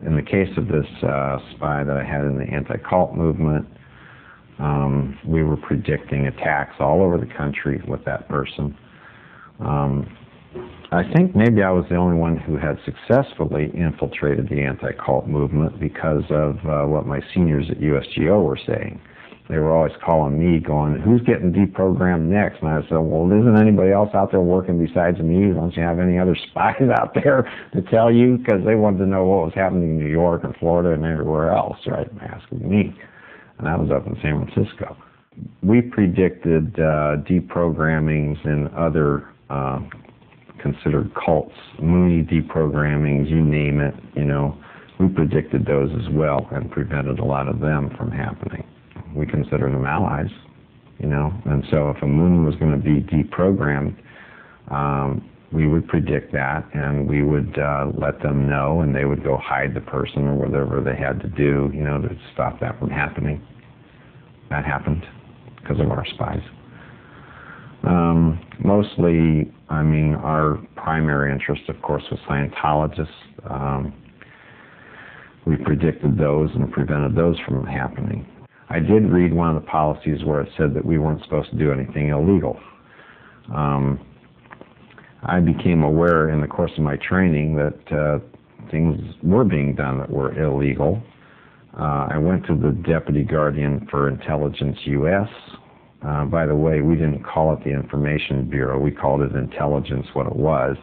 In the case of this spy that I had in the anti-cult movement, we were predicting attacks all over the country with that person. I think maybe I was the only one who had successfully infiltrated the anti-cult movement because of what my seniors at USGO were saying. They were always calling me, going, "Who's getting deprogrammed next?" And I said, "Well, isn't anybody else out there working besides me? Don't you have any other spies out there to tell you?" Because they wanted to know what was happening in New York and Florida and everywhere else, right? Asking me. And I was up in San Francisco. We predicted deprogrammings in other considered cults, Mooney deprogrammings, you name it, you know. We predicted those as well and prevented a lot of them from happening. We consider them allies, you know, and so if a Moon was going to be deprogrammed, we would predict that, and we would let them know, and they would go hide the person or whatever they had to do, you know, to stop that from happening. That happened because of our spies. Mostly, I mean, our primary interest, of course, was Scientologists. We predicted those and prevented those from happening. I did read one of the policies where it said that we weren't supposed to do anything illegal. I became aware in the course of my training that things were being done that were illegal. I went to the Deputy Guardian for Intelligence U.S. By the way, we didn't call it the Information Bureau. We called it Intelligence, what it was.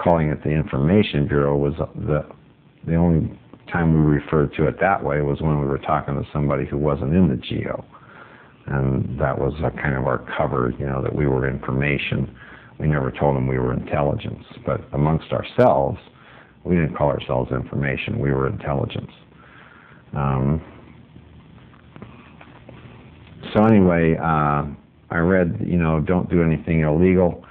Calling it the Information Bureau was the only time we referred to it that way was when we were talking to somebody who wasn't in the GO. And that was kind of our cover, you know, that we were information. We never told them we were intelligence. But amongst ourselves, we didn't call ourselves information. We were intelligence. So anyway, I read, you know, don't do anything illegal.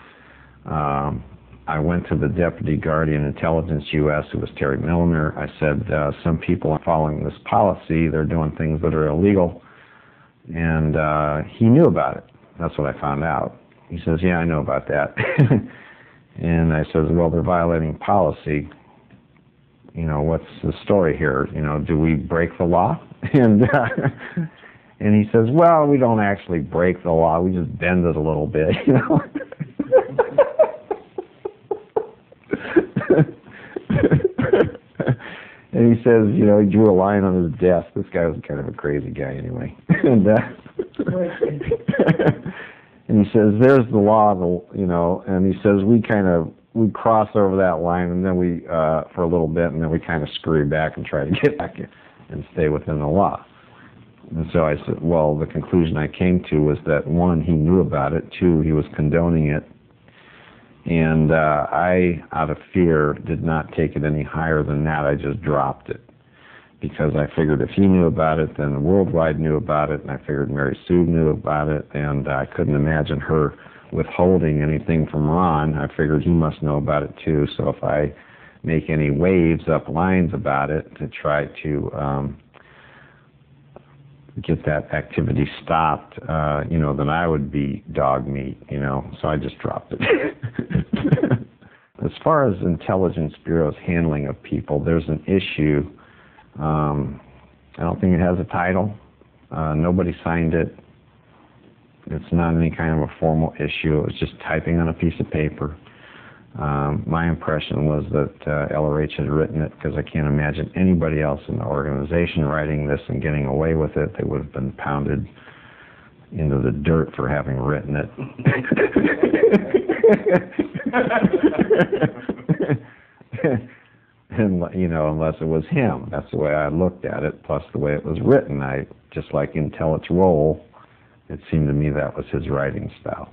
I went to the Deputy Guardian Intelligence U.S., who was Terry Milner. I said, some people are following this policy. They're doing things that are illegal. And he knew about it. That's what I found out. He says, yeah, I know about that. And I says, well, they're violating policy. You know, what's the story here? You know, do we break the law? And he says, well, we don't actually break the law. We just bend it a little bit, you know. And he says, you know, he drew a line on his desk. This guy was kind of a crazy guy anyway. And he says, there's the law, you know, and he says, we cross over that line, and then we, for a little bit, and then we kind of scurry back and try to get back and stay within the law. And so I said, well, the conclusion I came to was that, one, he knew about it, two, he was condoning it, and I, out of fear, did not take it any higher than that. I just dropped it, because I figured if he knew about it, then the worldwide knew about it, and I figured Mary Sue knew about it, and I couldn't imagine her withholding anything from Ron. I figured he must know about it too, so if I make any waves up lines about it to try to get that activity stopped, you know, then I would be dog meat, you know, so I just dropped it. As far as Intelligence Bureau's handling of people, there's an issue. I don't think it has a title. Nobody signed it. It's not any kind of a formal issue. It was just typing on a piece of paper. My impression was that LRH had written it, because I can't imagine anybody else in the organization writing this and getting away with it. They would have been pounded into the dirt for having written it. And, you know, unless it was him. That's the way I looked at it, plus the way it was written. Just like Intelligence Roll, it seemed to me that was his writing style.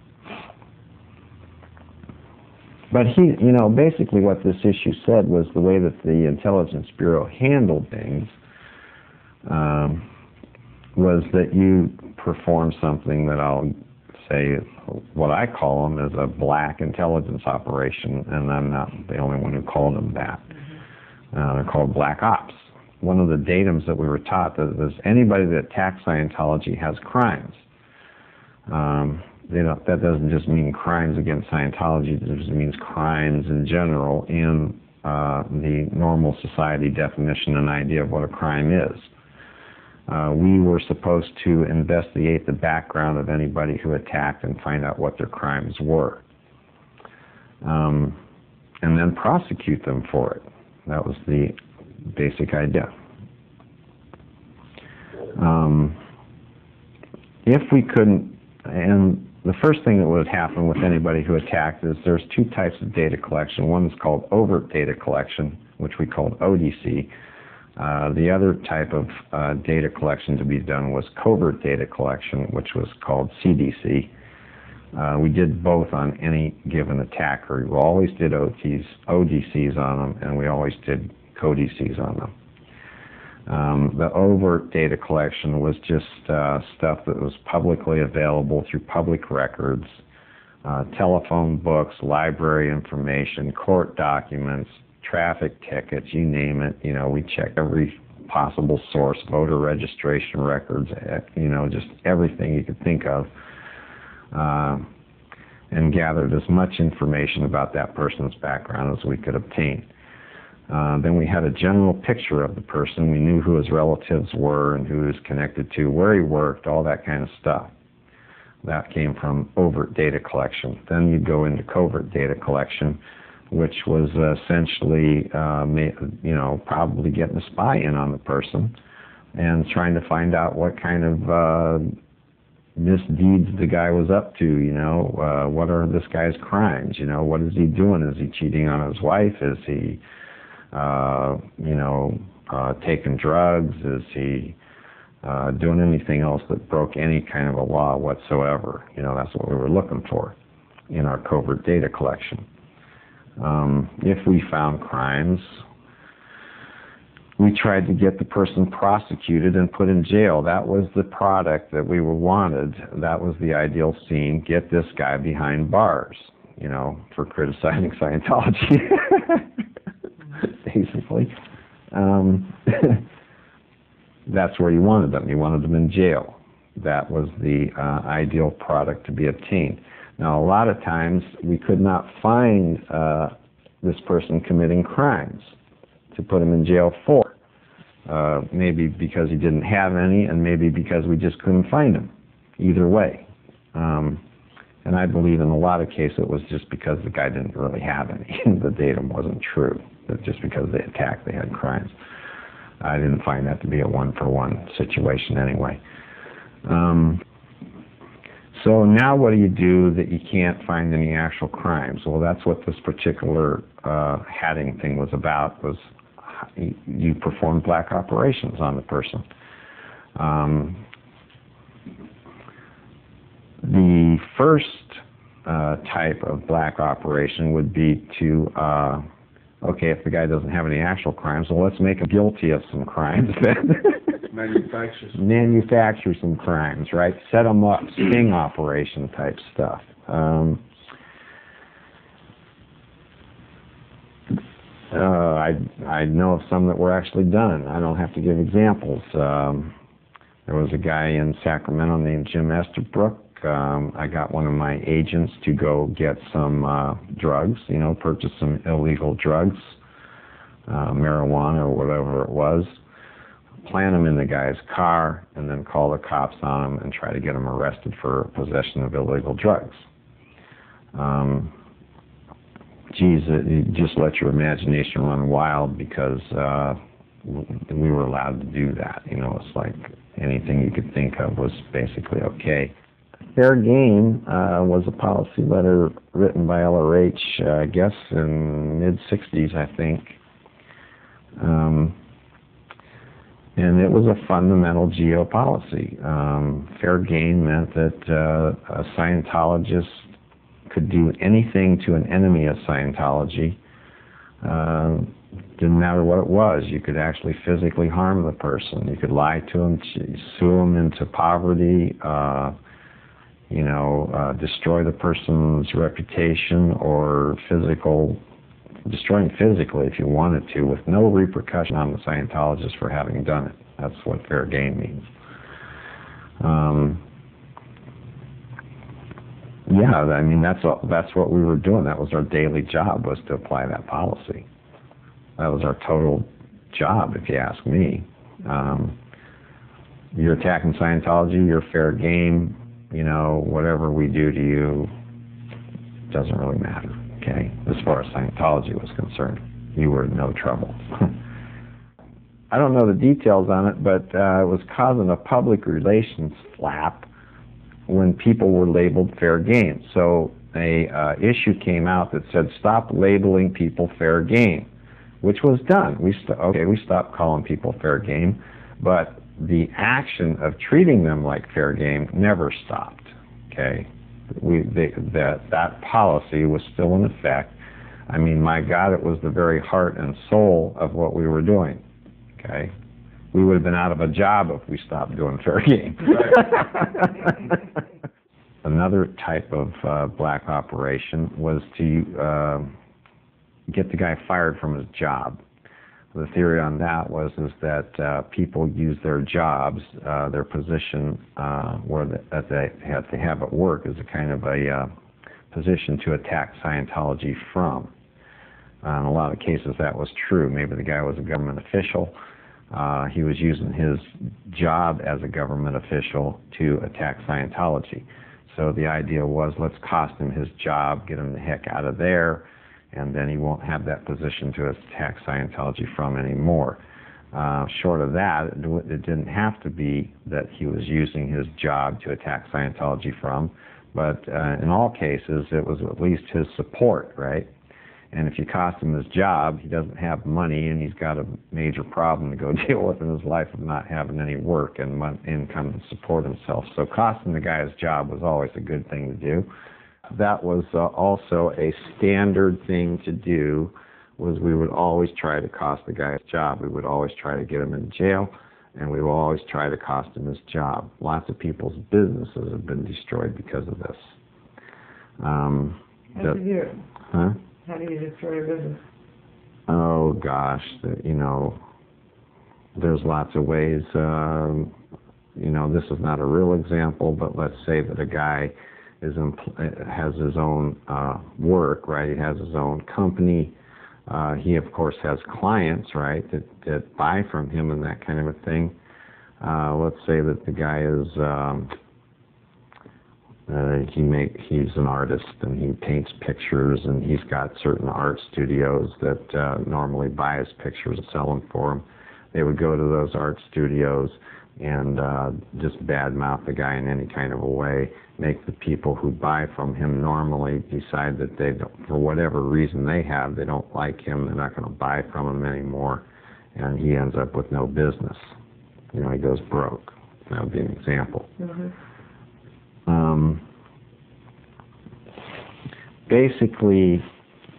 But he, you know, basically what this issue said was the way that the Intelligence Bureau handled things was that you perform something that I'll say, what I call them is a black intelligence operation, and I'm not the only one who called them that. They're called black ops. One of the datums that we were taught that is anybody that attacks Scientology has crimes. You know, that doesn't just mean crimes against Scientology, it just means crimes in general, and the normal society definition and idea of what a crime is. We were supposed to investigate the background of anybody who attacked and find out what their crimes were, and then prosecute them for it. That was the basic idea. If we couldn't, and the first thing that would happen with anybody who attacked is there's two types of data collection. One is called overt data collection, which we called ODC. The other type of data collection to be done was covert data collection, which was called CDC. We did both on any given attacker. We always did ODCs on them, and we always did CODCs on them. The overt data collection was just stuff that was publicly available through public records, telephone books, library information, court documents, traffic tickets, you name it. You know, we checked every possible source, voter registration records, you know, just everything you could think of, and gathered as much information about that person's background as we could obtain. Then we had a general picture of the person. We knew who his relatives were and who he was connected to, where he worked, all that kind of stuff. That came from overt data collection. Then you'd go into covert data collection, which was essentially, you know, probably getting a spy in on the person and trying to find out what kind of misdeeds the guy was up to, you know, what are this guy's crimes, you know, what is he doing? Is he cheating on his wife? Is he you know, taking drugs? Is he doing anything else that broke any kind of a law whatsoever? You know, that's what we were looking for in our covert data collection. If we found crimes, we tried to get the person prosecuted and put in jail. That was the product that we wanted. That was the ideal scene. Get this guy behind bars, you know, for criticizing Scientology. Basically. That's where you wanted them. You wanted them in jail. That was the ideal product to be obtained. Now, a lot of times we could not find this person committing crimes to put him in jail for. Maybe because he didn't have any, and maybe because we just couldn't find him. Either way. And I believe in a lot of cases it was just because the guy didn't really have any. The data wasn't true. That just because they attacked, they had crimes. I didn't find that to be a one-for-one situation anyway. So now what do you do that you can't find any actual crimes? Well, that's what this particular hatting thing was about, was you performed black operations on the person. The first type of black operation would be to, okay, if the guy doesn't have any actual crimes, well, let's make him guilty of some crimes then. Manufacture some crimes, right? Set them up, sting operation type stuff. I know of some that were actually done. I don't have to give examples. There was a guy in Sacramento named Jim Esterbrook. I got one of my agents to go get some drugs, you know, purchase some illegal drugs, marijuana or whatever it was, plant them in the guy's car, and then call the cops on him and try to get him arrested for possession of illegal drugs. Geez, just let your imagination run wild, because we were allowed to do that. You know, it's like anything you could think of was basically okay. Fair game was a policy letter written by LRH, I guess, in mid-'60s, I think. And it was a fundamental geopolicy. Fair game meant that a Scientologist could do anything to an enemy of Scientology. Didn't matter what it was. You could actually physically harm the person. You could lie to them, sue them into poverty, you know, destroy the person's reputation, or destroy him physically if you wanted to, with no repercussion on the Scientologist for having done it. That's what fair game means. Yeah, I mean, that's what we were doing. That was our daily job, was to apply that policy. That was our total job, if you ask me. You're attacking Scientology, you're fair game, whatever we do to you doesn't really matter, okay? As far as Scientology was concerned, you were in no trouble. I don't know the details on it, but it was causing a public relations flap when people were labeled fair game. So a issue came out that said, stop labeling people fair game, which was done. We stopped calling people fair game, but the action of treating them like fair game never stopped, okay? That policy was still in effect. I mean, my God, it was the very heart and soul of what we were doing, okay? We would have been out of a job if we stopped doing fair game. Another type of black operation was to get the guy fired from his job. The theory on that was that people use their jobs, their position that they have at work as a kind of a position to attack Scientology from. In a lot of cases that was true. Maybe the guy was a government official. He was using his job as a government official to attack Scientology. So the idea was, let's cost him his job, get him the heck out of there, and then he won't have that position to attack Scientology from anymore. Short of that, it didn't have to be that he was using his job to attack Scientology from, but in all cases, it was at least his support, right? And if you cost him his job, he doesn't have money, and he's got a major problem to go deal with in his life of not having any work and income to support himself. So costing the guy his job was always a good thing to do. That was also a standard thing to do, was we would always try to cost the guy his job. We would always try to get him in jail, and we would always try to cost him his job. Lots of people's businesses have been destroyed because of this. How do you do it? Huh? How do you destroy a business? Oh, gosh, there's lots of ways. This is not a real example, but let's say that a guy has his own work, right? He has his own company. He, of course, has clients, right, that buy from him and that kind of a thing. Let's say that the guy is he's an artist, and he paints pictures, and he's got certain art studios that normally buy his pictures and sell them for him. They would go to those art studios and just badmouth the guy in any kind of a way, make the people who buy from him normally decide that they don't, for whatever reason they don't like him, they're not going to buy from him anymore, and he ends up with no business. He goes broke. That would be an example. Mm-hmm. Basically,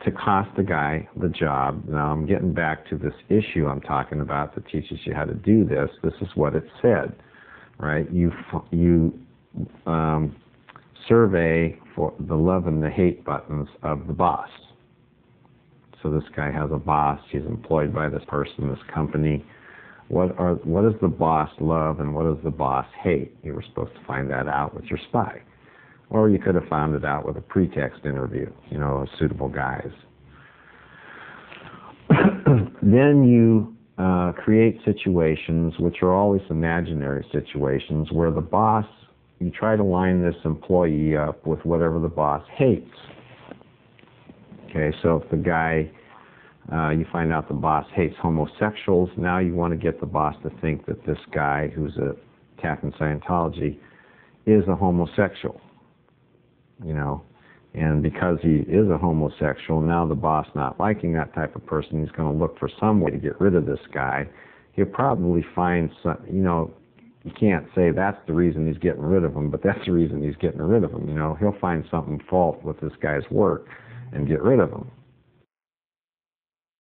to cost the guy the job. Now I'm getting back to this issue I'm talking about that teaches you how to do this. This is what it said, right? You survey for the love and the hate buttons of the boss. So this guy has a boss. He's employed by this person, this company. What does the boss love and what does the boss hate? You were supposed to find that out with your spy. Or you could have found it out with a pretext interview, suitable guys. Then you create situations, which are always imaginary situations, where the boss, you try to line this employee up with whatever the boss hates. Okay, so if the guy, you find out the boss hates homosexuals, now you want to get the boss to think that this guy who's attacking Scientology is a homosexual. And because he is a homosexual, now the boss not liking that type of person, he's going to look for some way to get rid of this guy. He'll probably find some, you can't say that's the reason he's getting rid of him, but that's the reason he's getting rid of him. He'll find something fault with this guy's work and get rid of him.